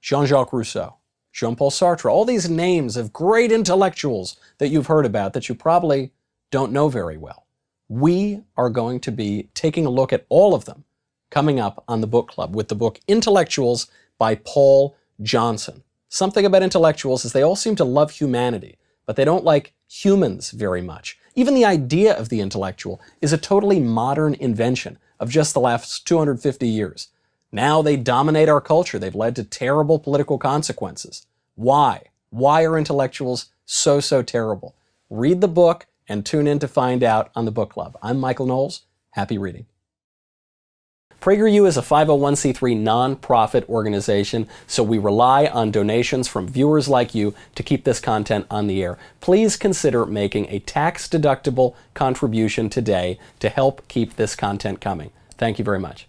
Jean-Jacques Rousseau, Jean-Paul Sartre, all these names of great intellectuals that you've heard about that you probably don't know very well. We are going to be taking a look at all of them coming up on the book club with the book Intellectuals by Paul Johnson. Something about intellectuals is they all seem to love humanity, but they don't like humans very much. Even the idea of the intellectual is a totally modern invention of just the last 250 years. Now they dominate our culture. They've led to terrible political consequences. Why? Why are intellectuals so terrible? Read the book and tune in to find out on the book club. I'm Michael Knowles. Happy reading. PragerU is a 501c3 nonprofit organization, so we rely on donations from viewers like you to keep this content on the air. Please consider making a tax-deductible contribution today to help keep this content coming. Thank you very much.